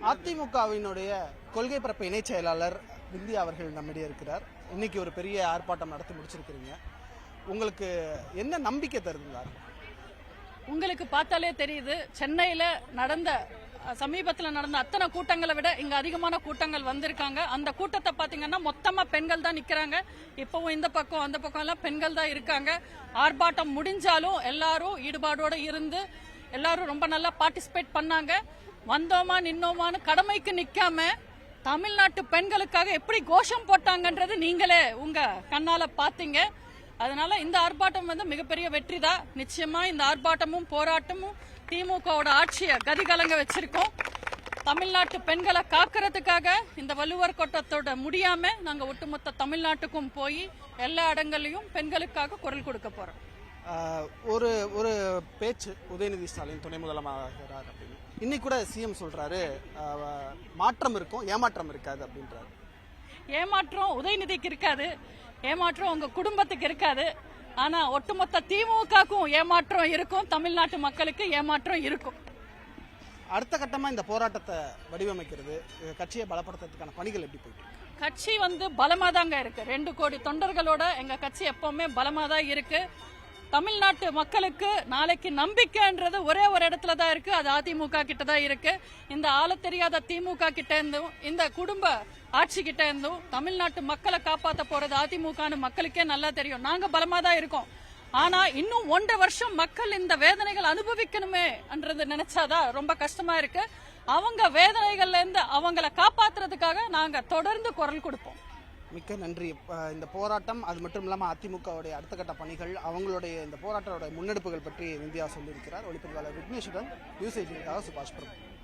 அதிமுகவினுடைய கொள்கை பரப்பு இணைச் செயலாளர் விந்தியா அவர்கள் நம்மிடையே இருக்கிறார். இன்னைக்கு ஒரு பெரிய ஆர்ப்பாட்டம் நடத்தி முடிச்சிருக்கிறீங்க. உங்களுக்கு என்ன நம்பிக்கை தருதுங்களா? உங்களுக்கு பார்த்தாலே தெரியுது, சென்னையில சமீபத்தில் நடந்த அத்தனை கூட்டங்களை விட இங்க அதிகமான கூட்டங்கள் வந்திருக்காங்க. அந்த கூட்டத்தை பாத்தீங்கன்னா மொத்தமா பெண்கள் தான் நிக்கிறாங்க. இப்பவும் இந்த பக்கம் அந்த பக்கம் எல்லாம் பெண்கள் தான் இருக்காங்க. ஆர்ப்பாட்டம் முடிஞ்சாலும் எல்லாரும் ஈடுபாடோட இருந்து எல்லாரும் ரொம்ப நல்லா பார்ட்டிசிபேட் பண்ணாங்க. வந்தோமா நின்னோமான்னு கடமைக்கு நிக்காம தமிழ்நாட்டு பெண்களுக்காக எப்படி கோஷம் போட்டாங்கன்றது நீங்களே உங்க கண்ணால பாத்தீங்க. அதனால இந்த ஆர்ப்பாட்டம் மிகப்பெரிய வெற்றி தான். நிச்சயமா இந்த ஆர்ப்பாட்டமும் போராட்டமும் திமுகவோட ஆட்சியை கதிகலங்க வச்சிருக்கோம். தமிழ்நாட்டு பெண்களை காக்கிறதுக்காக இந்த வள்ளுவர் கோட்டத்தோட முடியாம நாங்க ஒட்டுமொத்த தமிழ்நாட்டுக்கும் போய் எல்லா இடங்களையும் பெண்களுக்காக குரல் கொடுக்க போறோம். ஒரு ஒரு பேச்சு உதயநிதி ஸ்டாலின் துணை முதலமைச்சர் அப்படின்னு இன்னைக்கு கூட சிஎம் சொல்றாரு, மாற்றம் இருக்கும் ஏமாற்றம் இருக்காது அப்படின்றாரு. ஏமாற்றம் உதயநிதிக்கு இருக்காது, ஏமாற்றம் உங்க குடும்பத்துக்கு இருக்காது. ஆனா ஒட்டுமொத்த திமுகக்கும் ஏமாற்றம் இருக்கும், தமிழ்நாட்டு மக்களுக்கு ஏமாற்றம் இருக்கும். அடுத்த கட்டமா இந்த போராட்டத்தை வடிவமைக்கிறது, கட்சியை பலப்படுத்துறதுக்கான பணிகள் எப்படி போயிட்டு? கட்சி பலமா தாங்க இருக்கு. 2 கோடி தொண்டர்களோட எங்க கட்சி எப்பவுமே பலமா தான் இருக்கு. தமிழ்நாட்டு மக்களுக்கு நாளைக்கு நம்பிக்கைன்றது ஒரே ஒரு இடத்துல தான் இருக்கு, அது அதிமுக கிட்ட தான் இருக்கு. இந்த ஆள தெரியாத திமுக கிட்ட இருந்தும் இந்த குடும்ப ஆட்சி கிட்ட இருந்தும் தமிழ்நாட்டு மக்களை காப்பாற்ற போறது அதிமுகன்னு மக்களுக்கே நல்லா தெரியும். நாங்க பலமா தான் இருக்கோம். ஆனா இன்னும் 1.5 வருஷம் மக்கள் இந்த வேதனைகள் அனுபவிக்கணுமே என்றது நினைச்சாதான் ரொம்ப கஷ்டமா இருக்கு. அவங்க வேதனைகள்ல இருந்து அவங்களை காப்பாத்துறதுக்காக நாங்க தொடர்ந்து குரல் கொடுப்போம். மிக்க நன்றி. இந்த போராட்டம் அது மட்டும் இல்லாமல் அதிமுகவுடைய அடுத்த கட்ட பணிகள், அவங்களுடைய இந்த போராட்டத்தோட முன்னெடுப்புகள் பற்றி இந்தியா சொல்லியிருக்கிறார். ஒளிப்பதிவாளர் விக்னேஷுடன் நியூஸ் 18க்காக சுபாஷ் பிரபு.